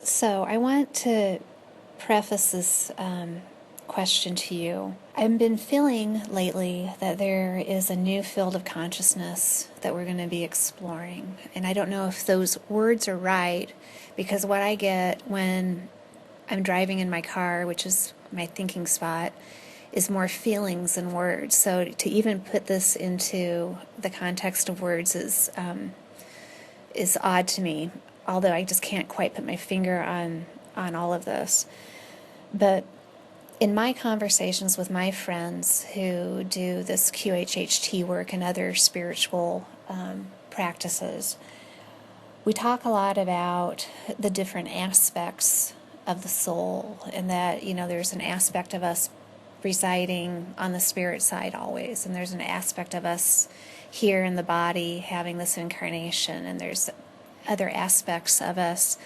So I want to preface this question to you. I've been feeling lately that there is a new field of consciousness that we're going to be exploring. And I don't know if those words are right, because what I get when I'm driving in my car, which is my thinking spot, is more feelings than words. So to even put this into the context of words is odd to me, although I just can't quite put my finger on all of this. But in my conversations with my friends who do this QHHT work and other spiritual practices, we talk a lot about the different aspects of the soul, and that, there's an aspect of us residing on the spirit side always, and there's an aspect of us here in the body having this incarnation, and there's other aspects of us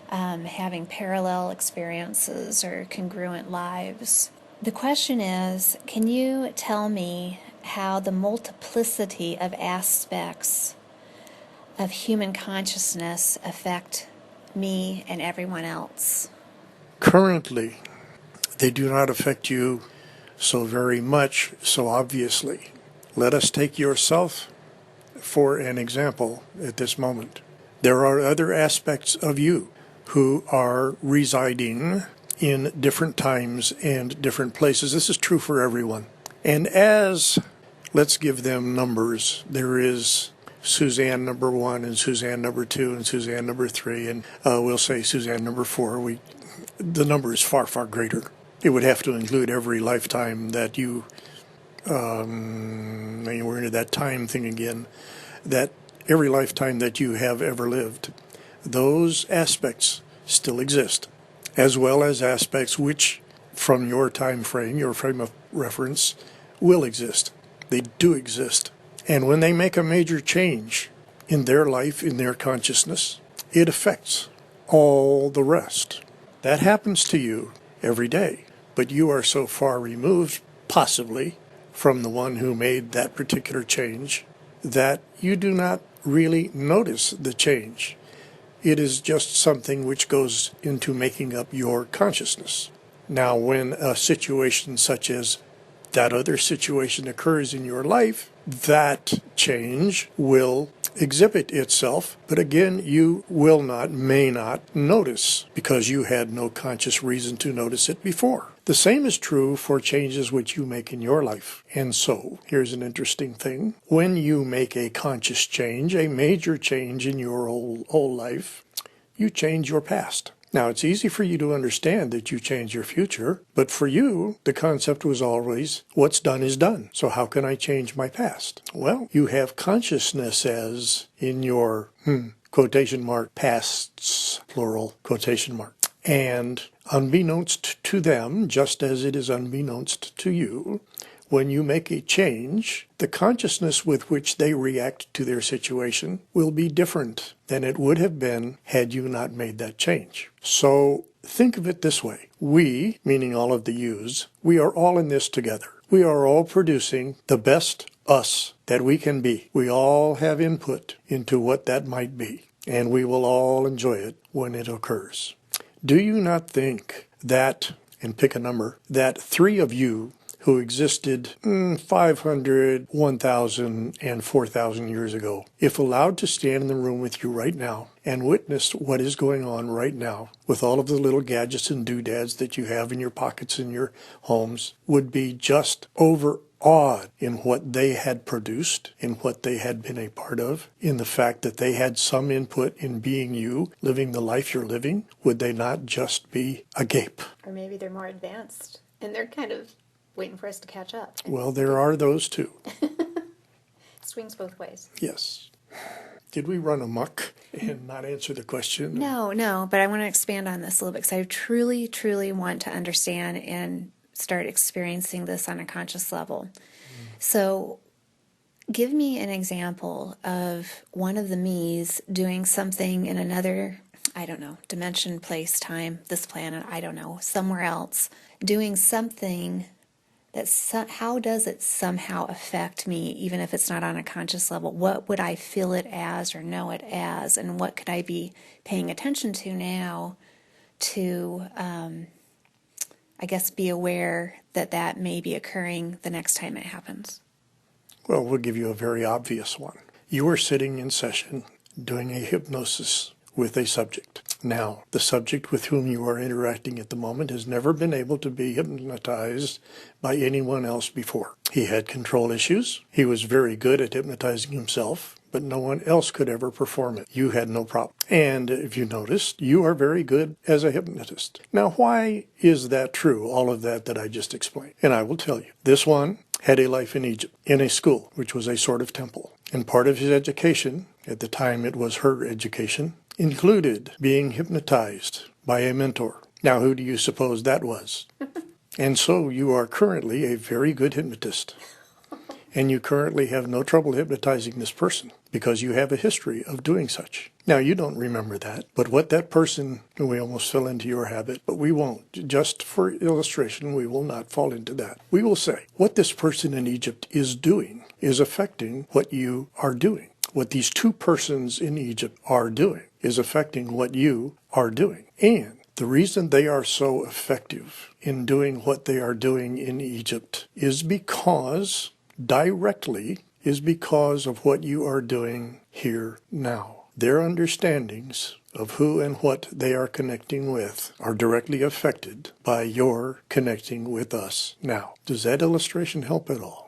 having parallel experiences or congruent lives. The question is, can you tell me how the multiplicity of aspects of human consciousness affect me and everyone else? Currently, they do not affect you so very much, so obviously. Let us take yourself for an example at this moment. There are other aspects of you who are residing in different times and different places. This is true for everyone. And let's give them numbers. There is Suzanne number 1 and Suzanne number 2 and Suzanne number 3, and we'll say Suzanne number 4. The number is far, far greater. It would have to include every lifetime that we're into that time thing again, that every lifetime that you have ever lived. Those aspects still exist, as well as aspects which, from your time frame, your frame of reference, will exist. They do exist. And when they make a major change in their life, in their consciousness, it affects all the rest. That happens to you every day, but you are so far removed, possibly, from the one who made that particular change, that you do not really notice the change. It is just something which goes into making up your consciousness. Now, when a situation such as that other situation occurs in your life, that change will exhibit itself, but again, you may not notice, because you had no conscious reason to notice it before. The same is true for changes which you make in your life. And so, here's an interesting thing. When you make a conscious change, a major change in your whole life, you change your past. Now, it's easy for you to understand that you change your future, but for you, the concept was always, what's done is done. So how can I change my past? Well, you have consciousness as in your, quotation mark, pasts, plural, quotation mark. And unbeknownst to them, just as it is unbeknownst to you, when you make a change, the consciousness with which they react to their situation will be different than it would have been had you not made that change. So think of it this way. We, meaning all of the yous, we are all in this together. We are all producing the best us that we can be. We all have input into what that might be, and we will all enjoy it when it occurs. Do you not think that, and pick a number, that 3 of you who existed 500, 1,000, and 4,000 years ago, if allowed to stand in the room with you right now and witness what is going on right now with all of the little gadgets and doodads that you have in your pockets in your homes, would be just overawed in what they had produced, in what they had been a part of, in the fact that they had some input in being you, living the life you're living? Would they not just be agape? Or maybe they're more advanced and they're kind of waiting for us to catch up. Well, there are those too. Swings both ways. Yes. Did we run amok and not answer the question? No, but I want to expand on this a little bit, because I truly, truly want to understand and start experiencing this on a conscious level. So give me an example of one of the me's doing something in another, I don't know, dimension, place, time, this planet, I don't know, somewhere else, doing something how does it somehow affect me, even if it's not on a conscious level? What would I feel it as or know it as, and what could I be paying attention to now to, I guess, be aware that that may be occurring the next time it happens? Well, we'll give you a very obvious one. You are sitting in session doing a hypnosis with a subject. Now, the subject with whom you are interacting at the moment has never been able to be hypnotized by anyone else before. He had control issues. He was very good at hypnotizing himself, but no one else could ever perform it. You had no problem. And if you noticed, you are very good as a hypnotist. Now, why is that true, all of that I just explained? And I will tell you. This one had a life in Egypt, in a school, which was a sort of temple. And part of his education, at the time it was her education, included being hypnotized by a mentor. Now, who do you suppose that was? And so you are currently a very good hypnotist. And you currently have no trouble hypnotizing this person because you have a history of doing such. Now, you don't remember that, but what that person, we almost fell into your habit, but we won't. Just for illustration, we will not fall into that. We will say what this person in Egypt is doing is affecting what you are doing. What these two persons in Egypt are doing is affecting what you are doing. And the reason they are so effective in doing what they are doing in Egypt is because of what you are doing here now. Their understandings of who and what they are connecting with are directly affected by your connecting with us now. Does that illustration help at all?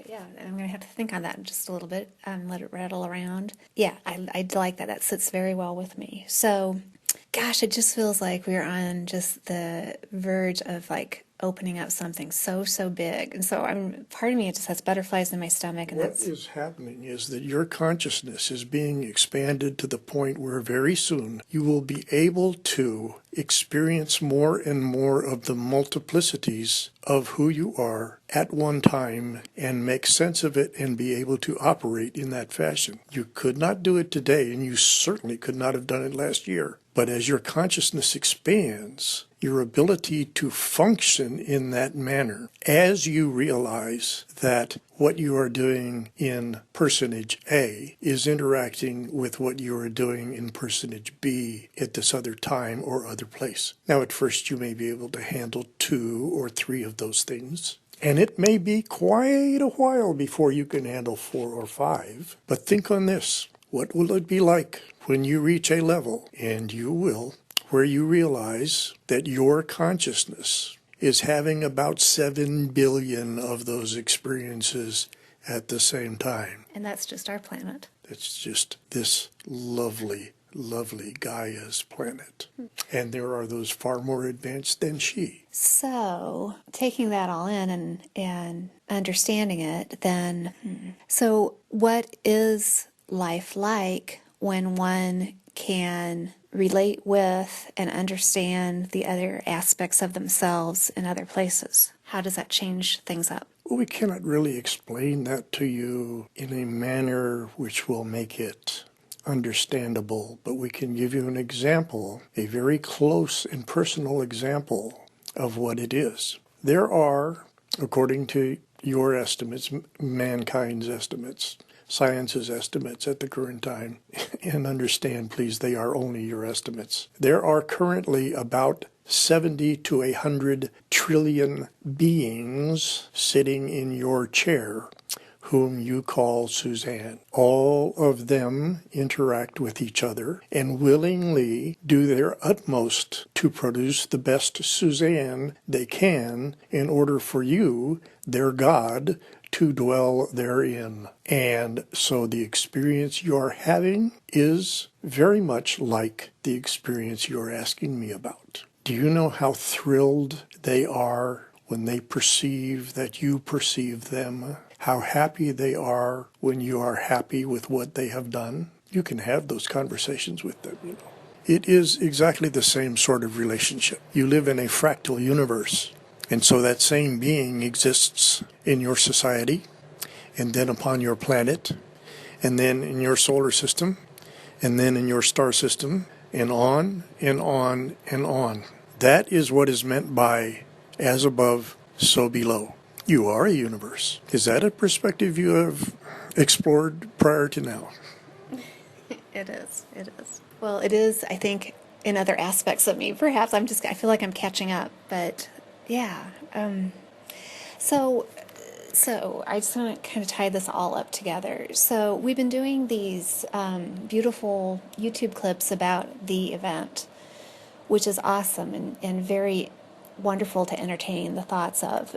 Yeah, I'm going to have to think on that just a little bit and let it rattle around. Yeah, I like that. That sits very well with me. So, gosh, it just feels like we're on just the verge of like opening up something so big. And so part of me, it just has butterflies in my stomach. And What is happening is that your consciousness is being expanded to the point where very soon you will be able to experience more and more of the multiplicities of who you are at one time and make sense of it and be able to operate in that fashion. You could not do it today, and you certainly could not have done it last year. But as your consciousness expands, your ability to function in that manner, as you realize that what you are doing in personage A is interacting with what you are doing in personage B at this other time or other place. Now, at first, you may be able to handle 2 or 3 of those things. And it may be quite a while before you can handle 4 or 5. But think on this. What will it be like when you reach a level, and you will, where you realize that your consciousness is having about 7 billion of those experiences at the same time? that's just our planet. It's just this lovely Gaia's planet. And there are those far more advanced than she. So, taking that all in and understanding it, then, so what is life like when one can relate with and understand the other aspects of themselves in other places? How does that change things up? Well, we cannot really explain that to you in a manner which will make it understandable, but we can give you an example, a very close and personal example of what it is. There are, according to your estimates, mankind's estimates, science's estimates at the current time, and understand, please, they are only your estimates. There are currently about 70 to 100 trillion beings sitting in your chair whom you call Suzanne. All of them interact with each other and willingly do their utmost to produce the best Suzanne they can in order for you, their God, to dwell therein. And so the experience you're having is very much like the experience you're asking me about. Do you know how thrilled they are when they perceive that you perceive them? How happy they are when you are happy with what they have done? You can have those conversations with them, you know. It is exactly the same sort of relationship. You live in a fractal universe, and so that same being exists in your society, and then upon your planet, and then in your solar system, and then in your star system, and on and on and on. That is what is meant by as above, so below. You are a universe. Is that a perspective you have explored prior to now? It is. Well, it is, I think, in other aspects of me. Perhaps I feel like I'm catching up, but yeah. So I just want to kind of tie this all up together. So we've been doing these beautiful YouTube clips about the event, which is awesome and very wonderful to entertain the thoughts of.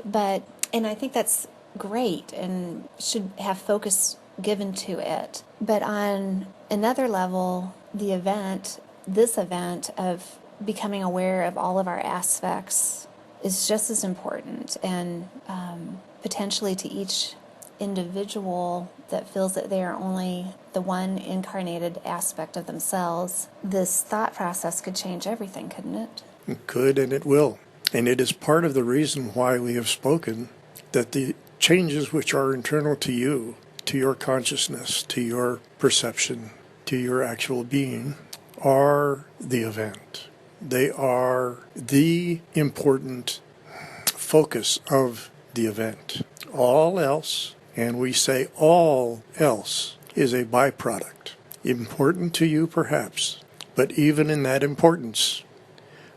And I think that's great and should have focus given to it. But on another level, this event of becoming aware of all of our aspects is just as important, and potentially to each individual that feels that they are only the one incarnated aspect of themselves, this thought process could change everything, couldn't it? It could, and it will. And it is part of the reason why we have spoken that the changes which are internal to you, to your consciousness, to your perception, to your actual being, are the event. They are the important focus of the event. All else, and we say all else, is a byproduct. Important to you, perhaps, but even in that importance,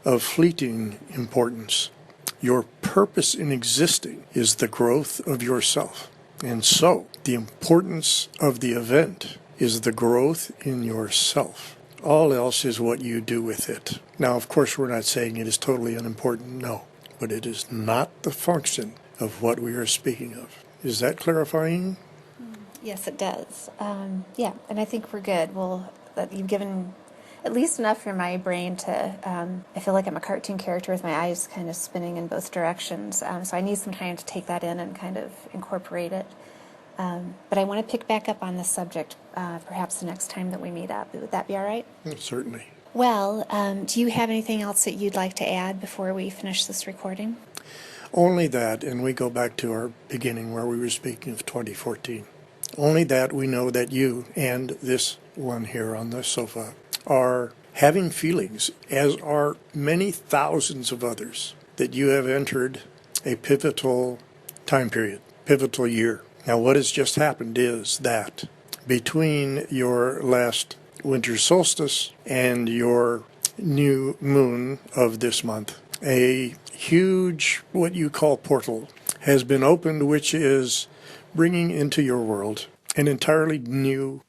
of fleeting importance, your purpose in existing is the growth of yourself. And so, the importance of the event is the growth in yourself. All else is what you do with it. Now, of course, we're not saying it is totally unimportant, no. But it is not the function of what we are speaking of. Is that clarifying? Yes, it does. Yeah, and I think we're good. Well, that you've given at least enough for my brain to, I feel like I'm a cartoon character with my eyes kind of spinning in both directions. So I need some time to take that in and kind of incorporate it. But I want to pick back up on this subject perhaps the next time that we meet up. Would that be all right? Certainly. Well, do you have anything else that you'd like to add before we finish this recording? Only that, and we go back to our beginning where we were speaking of 2014. Only that we know that you and this one here on the sofa are having feelings, as are many thousands of others, that you have entered a pivotal time period, pivotal year. Now, what has just happened is that between your last winter solstice and your new moon of this month, a huge, what you call portal, has been opened, which is bringing into your world an entirely new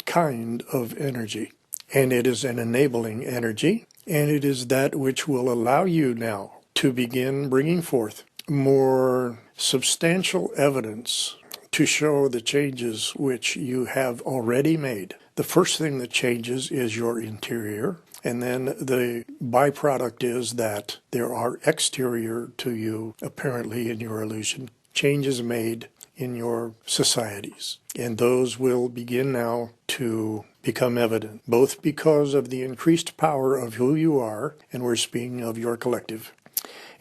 kind of energy. And it is an enabling energy, and it is that which will allow you now to begin bringing forth more substantial evidence to show the changes which you have already made. The first thing that changes is your interior, and then the byproduct is that there are exterior to you, apparently in your illusion, changes made in your societies. And those will begin now to become evident, both because of the increased power of who you are, and we're speaking of your collective,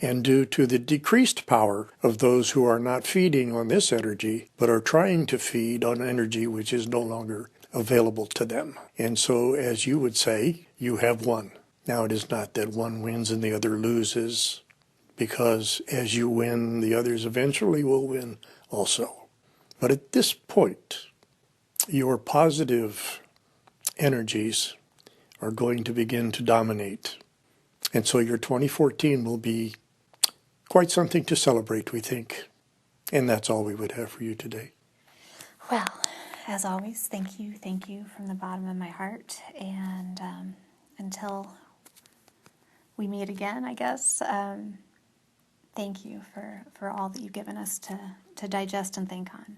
and due to the decreased power of those who are not feeding on this energy, but are trying to feed on energy which is no longer available to them. And so, as you would say, you have won. Now, it is not that one wins and the other loses, because as you win, the others eventually will win also. But at this point, your positive energies are going to begin to dominate. And so your 2014 will be quite something to celebrate, we think. And that's all we would have for you today. Well, as always, thank you from the bottom of my heart. And until we meet again, I guess, thank you for all that you've given us to digest and think on.